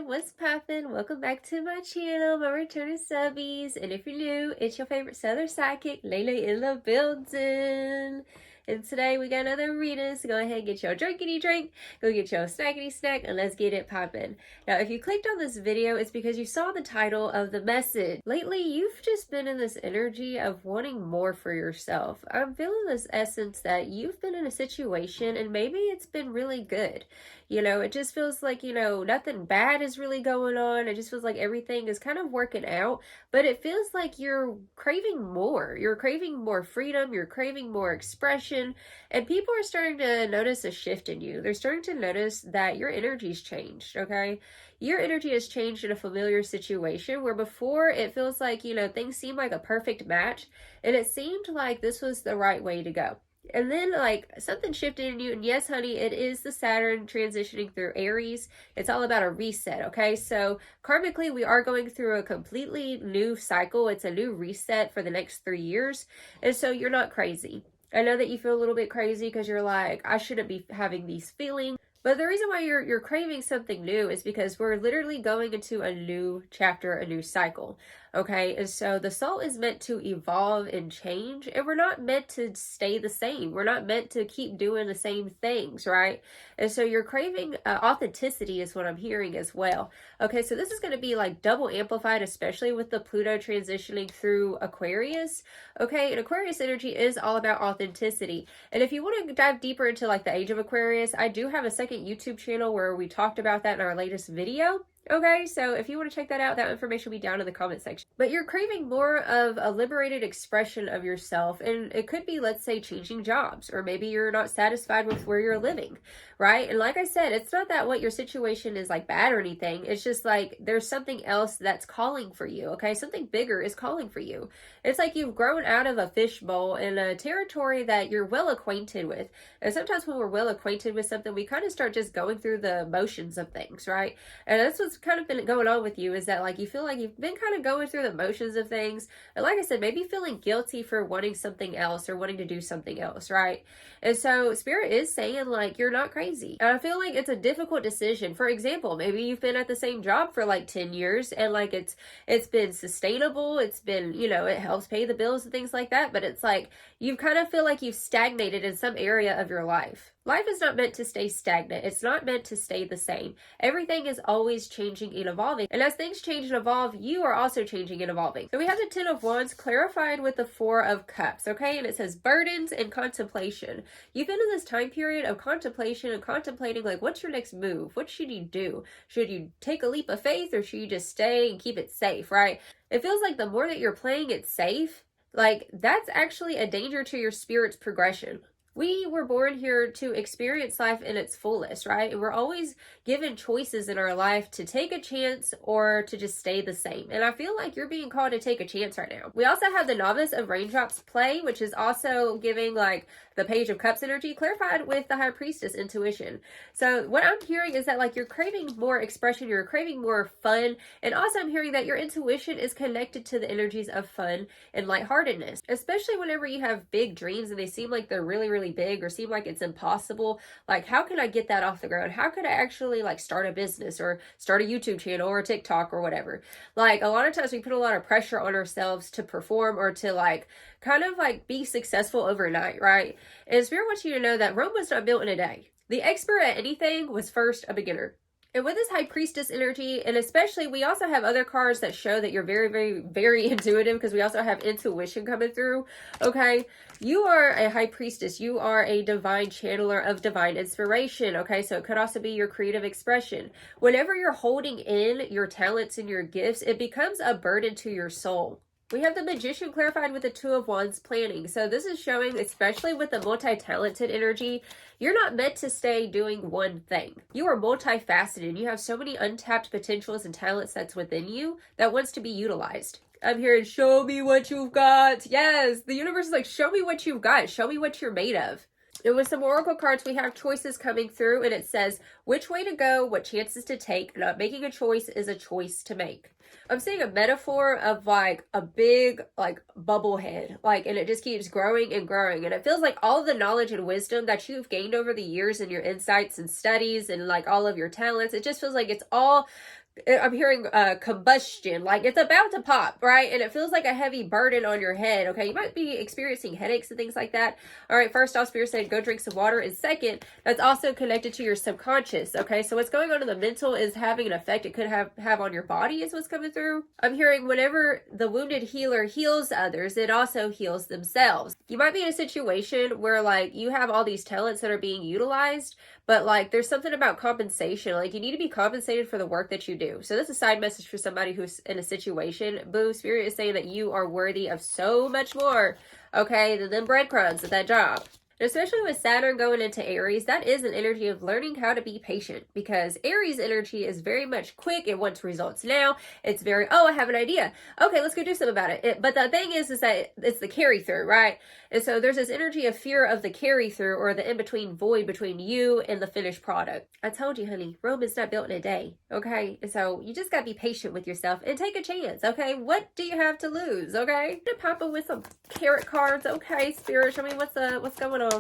What's poppin'? Welcome back to my channel, my returning subbies. And if you're new, it's your favorite Southern Sidekick, Lele in the building. And today we got another reading, so go ahead and get your drinkity drink, go get your snackety snack, and let's get it poppin'. Now, if you clicked on this video, it's because you saw the title of the message. Lately, you've just been in this energy of wanting more for yourself. I'm feeling this essence that you've been in a situation and maybe it's been really good. It just feels like, nothing bad is really going on. It just feels like everything is kind of working out, but it feels like you're craving more. You're craving more freedom. You're craving more expression, and people are starting to notice a shift in you. They're starting to notice that your energy's changed, okay? Your energy has changed in a familiar situation where before it feels like, things seem like a perfect match, and it seemed like this was the right way to go. And then, something shifted in you. And yes, honey, it is the Saturn transitioning through Aries. It's all about a reset, okay? So, karmically, we are going through a completely new cycle. It's a new reset for the next 3 years. And so, you're not crazy. I know that you feel a little bit crazy because you're like, I shouldn't be having these feelings. But the reason why you're craving something new is because we're literally going into a new chapter, a new cycle. Okay, and so the soul is meant to evolve and change, and we're not meant to stay the same. We're not meant to keep doing the same things, right? And so you're craving authenticity is what I'm hearing as well. Okay, so this is going to be like double amplified, especially with the Pluto transitioning through Aquarius. Okay, and Aquarius energy is all about authenticity. And if you want to dive deeper into like the age of Aquarius, I do have a second YouTube channel where we talked about that in our latest video. Okay, so if you want to check that out, that information will be down in the comment section. But you're craving more of a liberated expression of yourself, and it could be, let's say, changing jobs, or maybe you're not satisfied with where you're living, right? And like I said, it's not that what your situation is like bad or anything. It's just like there's something else that's calling for you, okay? Something bigger is calling for you. It's like you've grown out of a fishbowl in a territory that you're well acquainted with. And sometimes when we're well acquainted with something, we kind of start just going through the motions of things, right? And that's what's kind of been going on with you, is that like you feel like you've been kind of going through the motions of things, and like I said, maybe feeling guilty for wanting something else or wanting to do something else, right? And so spirit is saying like you're not crazy, and I feel like it's a difficult decision. For example, maybe you've been at the same job for like 10 years and like it's been sustainable, it's been, it helps pay the bills and things like that, but it's like you kind of feel like you've stagnated in some area of your life. Life is not meant to stay stagnant. It's not meant to stay the same. Everything is always changing and evolving. And as things change and evolve, you are also changing and evolving. So we have the Ten of Wands clarified with the Four of Cups, okay? And it says burdens and contemplation. You've been in this time period of contemplation and contemplating, like, what's your next move? What should you do? Should you take a leap of faith, or should you just stay and keep it safe, right? It feels like the more that you're playing it safe, like that's actually a danger to your spirit's progression. We were born here to experience life in its fullest, right? And we're always given choices in our life to take a chance or to just stay the same. And I feel like you're being called to take a chance right now. We also have the Novice of Raindrops play, which is also giving like the Page of Cups energy clarified with the High Priestess intuition. So what I'm hearing is that like you're craving more expression, you're craving more fun. And also I'm hearing that your intuition is connected to the energies of fun and lightheartedness, especially whenever you have big dreams and they seem like they're really, really big or seem like it's impossible. Like, how can I get that off the ground? How could I actually like start a business or start a YouTube channel or TikTok or whatever? Like, a lot of times we put a lot of pressure on ourselves to perform or to like kind of like be successful overnight, right? And Spirit wants you to know that Rome was not built in a day. The expert at anything was first a beginner. And with this High Priestess energy, and especially we also have other cards that show that you're very, very, very intuitive, because we also have intuition coming through, okay? You are a High Priestess. You are a divine channeler of divine inspiration, okay? So it could also be your creative expression. Whenever you're holding in your talents and your gifts, it becomes a burden to your soul. We have the Magician clarified with the Two of Wands planning. So this is showing, especially with the multi-talented energy, you're not meant to stay doing one thing. You are multifaceted. You have so many untapped potentials and talents that's within you that wants to be utilized. I'm hearing, show me what you've got. Yes, the universe is like, show me what you've got. Show me what you're made of. And with some oracle cards, we have choices coming through, and it says which way to go, what chances to take. Not making a choice is a choice to make. I'm seeing a metaphor of like a big like bubble head, like, and it just keeps growing and growing. And it feels like all the knowledge and wisdom that you've gained over the years and your insights and studies and like all of your talents, it just feels like it's all I'm hearing combustion, like it's about to pop, right? And it feels like a heavy burden on your head, okay? You might be experiencing headaches and things like that. All right, first off, Spirit said go drink some water. And second, that's also connected to your subconscious, okay? So what's going on in the mental is having an effect it could have on your body is what's coming through. I'm hearing whenever the wounded healer heals others, it also heals themselves. You might be in a situation where like you have all these talents that are being utilized, but like there's something about compensation. Like you need to be compensated for the work that you do. So that's a side message for somebody who's in a situation. Boo, Spirit is saying that you are worthy of so much more, okay, than them breadcrumbs at that job. Especially with Saturn going into Aries, that is an energy of learning how to be patient, because Aries energy is very much quick. It wants results now. It's very, oh, I have an idea. Okay, let's go do something about it. But the thing is that it's the carry through, right? And so there's this energy of fear of the carry through, or the in-between void between you and the finished product. I told you, honey, Rome is not built in a day, okay? And so you just got to be patient with yourself and take a chance, okay? What do you have to lose, okay? To pop up with some tarot cards, okay, Spirit, show me what's going on.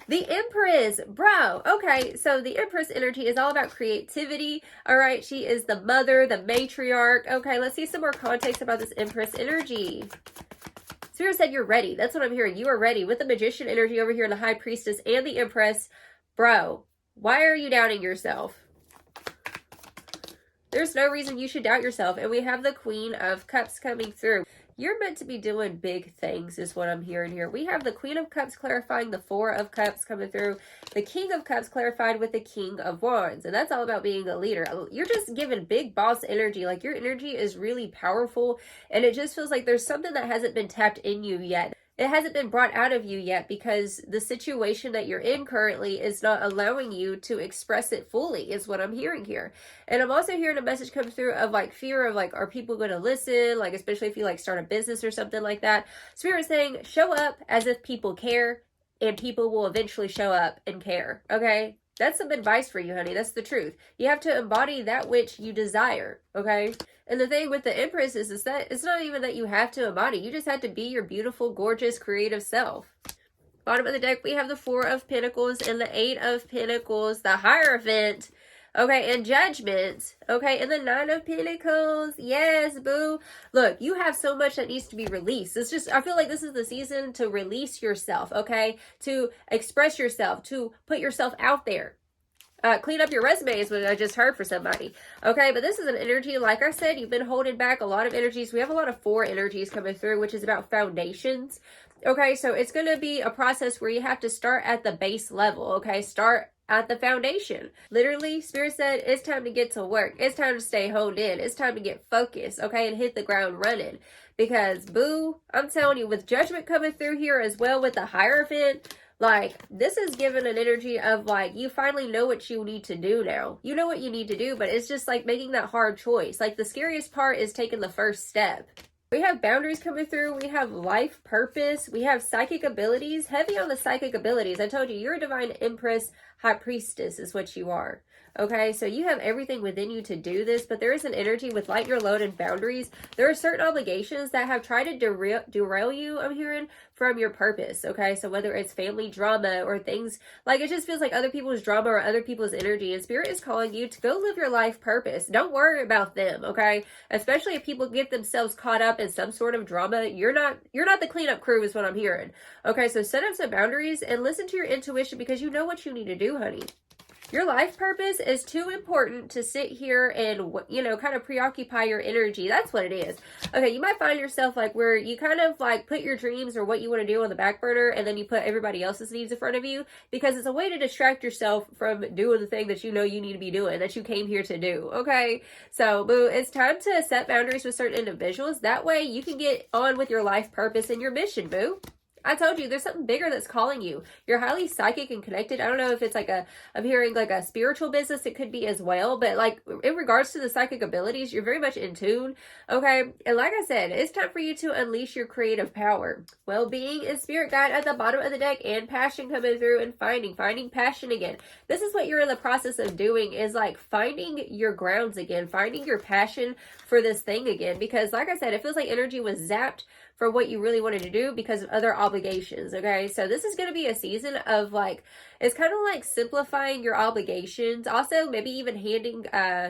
The Empress, bro. Okay, so the Empress energy is all about creativity. All right, she is the mother, the matriarch. Okay, let's see some more context about this Empress energy. Spirit said you're ready. That's what I'm hearing. You are ready. With the Magician energy over here and the High Priestess and the Empress. Bro, why are you doubting yourself? There's no reason you should doubt yourself. And we have the Queen of Cups coming through. You're meant to be doing big things is what I'm hearing here. We have the Queen of Cups clarifying, the Four of Cups coming through, the King of Cups clarified with the King of Wands. And that's all about being a leader. You're just giving big boss energy. Like your energy is really powerful. And it just feels like there's something that hasn't been tapped in you yet. It hasn't been brought out of you yet because the situation that you're in currently is not allowing you to express it fully, is what I'm hearing here. And I'm also hearing a message come through of like fear of like, are people going to listen? Like, especially if you like start a business or something like that. Spirit saying, show up as if people care, and people will eventually show up and care. Okay? That's some advice for you, honey. That's the truth. You have to embody that which you desire. Okay? And the thing with the Empress is that it's not even that you have to embody. You just have to be your beautiful, gorgeous, creative self. Bottom of the deck, we have the Four of Pentacles and the Eight of Pentacles, the Hierophant, okay, and Judgment, okay, and the Nine of Pentacles. Yes, boo. Look, you have so much that needs to be released. It's just, I feel like this is the season to release yourself, okay, to express yourself, to put yourself out there. Clean up your resume is what I just heard for somebody. Okay, but this is an energy, like I said, you've been holding back a lot of energies. We have a lot of Four energies coming through, which is about foundations. Okay, so it's going to be a process where you have to start at the base level. Okay, start at the foundation. Literally, Spirit said, it's time to get to work. It's time to stay honed in. It's time to get focused, okay, and hit the ground running. Because, boo, I'm telling you, with Judgment coming through here as well with the Hierophant, like, this is given an energy of, like, you finally know what you need to do now. You know what you need to do, but it's just, like, making that hard choice. Like, the scariest part is taking the first step. We have boundaries coming through. We have life purpose. We have psychic abilities. Heavy on the psychic abilities. I told you, you're a divine Empress, High Priestess is what you are. Okay, so you have everything within you to do this, but there is an energy with light your load and boundaries. There are certain obligations that have tried to derail you, I'm hearing, from your purpose. Okay, so whether it's family drama or things, like it just feels like other people's drama or other people's energy, and Spirit is calling you to go live your life purpose. Don't worry about them, okay? Especially if people get themselves caught up in some sort of drama, you're not the cleanup crew is what I'm hearing. Okay, so set up some boundaries and listen to your intuition because you know what you need to do, honey. Your life purpose is too important to sit here and, you know, kind of preoccupy your energy. That's what it is. Okay, you might find yourself like where you kind of like put your dreams or what you want to do on the back burner and then you put everybody else's needs in front of you because it's a way to distract yourself from doing the thing that you know you need to be doing, that you came here to do. Okay, so boo, it's time to set boundaries with certain individuals. That way you can get on with your life purpose and your mission, boo. I told you, there's something bigger that's calling you. You're highly psychic and connected. I don't know if it's like I'm hearing like a spiritual business. It could be as well. But like in regards to the psychic abilities, you're very much in tune. Okay. And like I said, it's time for you to unleash your creative power. Well-being and spirit guide at the bottom of the deck and passion coming through and finding passion again. This is what you're in the process of doing is like finding your grounds again, finding your passion for this thing again. Because like I said, it feels like energy was zapped for what you really wanted to do because of other obligations, okay? So this is going to be a season of like, it's kind of like simplifying your obligations. Also, maybe even handing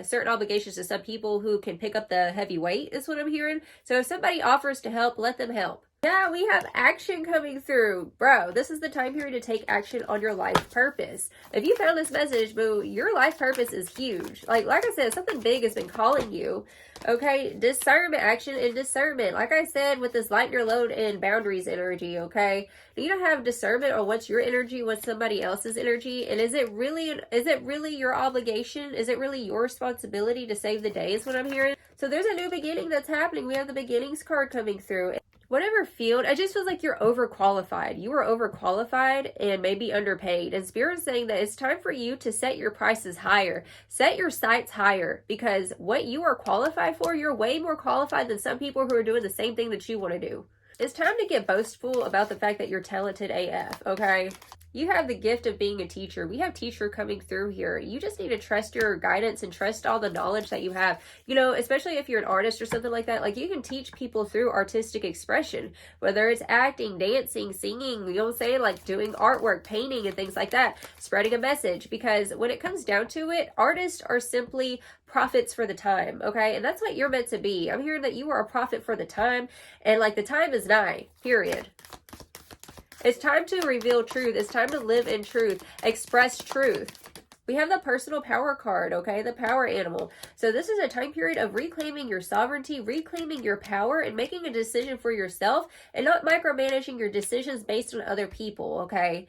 certain obligations to some people who can pick up the heavy weight is what I'm hearing. So if somebody offers to help, let them help. Yeah, we have action coming through. Bro, this is the time period to take action on your life purpose. If you found this message, boo, your life purpose is huge. Like I said, something big has been calling you. Okay, discernment, action and discernment. Like I said, with this lighten your load and boundaries energy, okay? You don't have discernment on what's your energy, what's somebody else's energy, and is it really your obligation? Is it really your responsibility to save the day is what I'm hearing? So there's a new beginning that's happening. We have the beginnings card coming through. Whatever field, it just feels like you're overqualified. You are overqualified and maybe underpaid. And Spirit's saying that it's time for you to set your prices higher. Set your sights higher, because what you are qualified for, you're way more qualified than some people who are doing the same thing that you want to do. It's time to get boastful about the fact that you're talented AF, okay? You have the gift of being a teacher. We have teacher coming through here. You just need to trust your guidance and trust all the knowledge that you have. You know, especially if you're an artist or something like that, like you can teach people through artistic expression, whether it's acting, dancing, singing, you know what I'm saying? Like doing artwork, painting and things like that, spreading a message. Because when it comes down to it, artists are simply prophets for the time, okay? And that's what you're meant to be. I'm hearing that you are a prophet for the time, and like the time is nigh, period. It's time to reveal truth. It's time to live in truth. Express truth. We have the personal power card, okay? The power animal. So this is a time period of reclaiming your sovereignty, reclaiming your power, and making a decision for yourself, and not micromanaging your decisions based on other people, okay?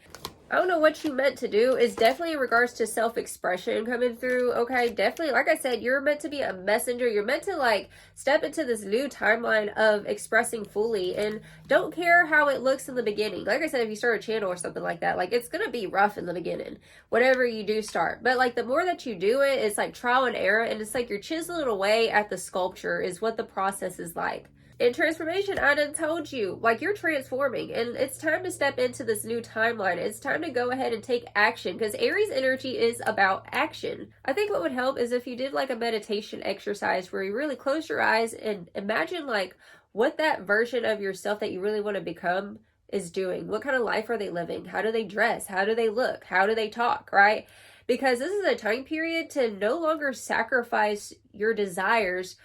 I don't know what you meant to do. It's definitely in regards to self-expression coming through, okay? Definitely, like I said, you're meant to be a messenger. You're meant to, like, step into this new timeline of expressing fully, and don't care how it looks in the beginning. Like I said, if you start a channel or something like that, like, it's gonna be rough in the beginning, whatever you do start. But, like, the more that you do it, it's like trial and error, and it's like you're chiseling away at the sculpture is what the process is like. In transformation, I done told you, like, you're transforming, and it's time to step into this new timeline. It's time to go ahead and take action, because Aries energy is about action. I think what would help is if you did like a meditation exercise where you really close your eyes and imagine like what that version of yourself that you really want to become is doing. What kind of life are they living? How do they dress? How do they look? How do they talk, right? Because this is a time period to no longer sacrifice your desires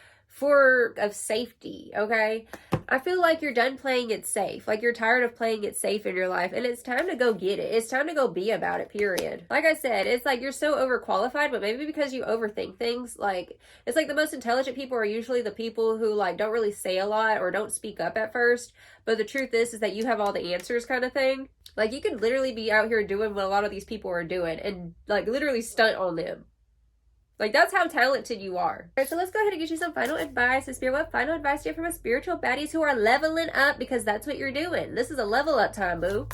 of safety, okay? I feel like you're done playing it safe. Like you're tired of playing it safe in your life, and it's time to go get it. It's time to go be about it, period. Like I said, it's like you're so overqualified, but maybe because you overthink things. Like, it's like the most intelligent people are usually the people who like don't really say a lot or don't speak up at first, but the truth is that you have all the answers kind of thing. Like, you could literally be out here doing what a lot of these people are doing and like literally stunt on them. Like, that's how talented you are. All right, so let's go ahead and get you some final advice. So Spirit, what final advice do you have from a spiritual baddies who are leveling up? Because that's what you're doing. This is a level up time, boo.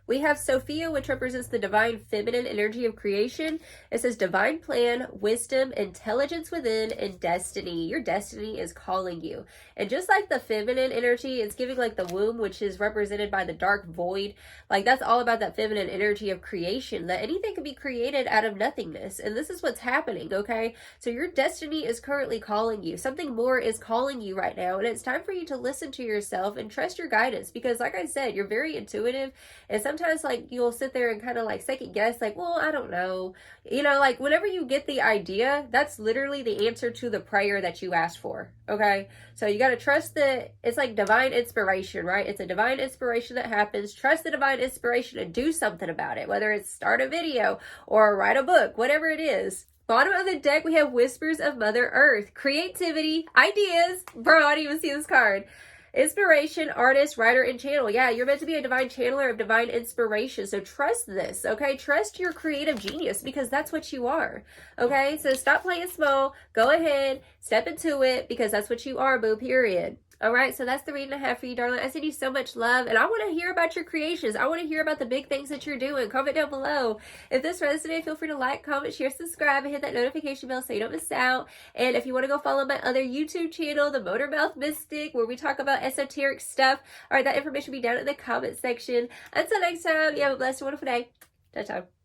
We have Sophia, which represents the divine feminine energy of creation. It says divine plan, wisdom, intelligence within, and destiny. Your destiny is calling you. And just like the feminine energy, it's giving like the womb, which is represented by the dark void. Like, that's all about that feminine energy of creation, that anything can be created out of nothingness. And this is what's happening, okay? So your destiny is currently calling you. Something more is calling you right now. And it's time for you to listen to yourself and trust your guidance. Because like I said, you're very intuitive. And sometimes like you'll sit there and kind of like second guess, like, well, I don't know. You know, like whenever you get the idea, that's literally the answer to the prayer that you asked for. Okay. So you got to trust that it's like divine inspiration, right? It's a divine inspiration that happens. Trust the divine inspiration and do something about it, whether it's start a video or write a book, whatever it is. Bottom of the deck, we have Whispers of Mother Earth. Creativity, ideas. Bro, I didn't even see this card. Inspiration, artist, writer, and channel. Yeah, you're meant to be a divine channeler of divine inspiration. So trust this, okay? Trust your creative genius, because that's what you are, okay? So stop playing small. Go ahead, step into it, because that's what you are, boo, period. All right, so that's the reading I have for you, darling. I send you so much love, and I want to hear about your creations. I want to hear about the big things that you're doing. Comment down below. If this resonated, feel free to like, comment, share, subscribe, and hit that notification bell so you don't miss out. And if you want to go follow my other YouTube channel, The Motormouth Mystic, where we talk about esoteric stuff, all right, that information will be down in the comment section. Until next time, you have a blessed and wonderful day. Ciao, ciao.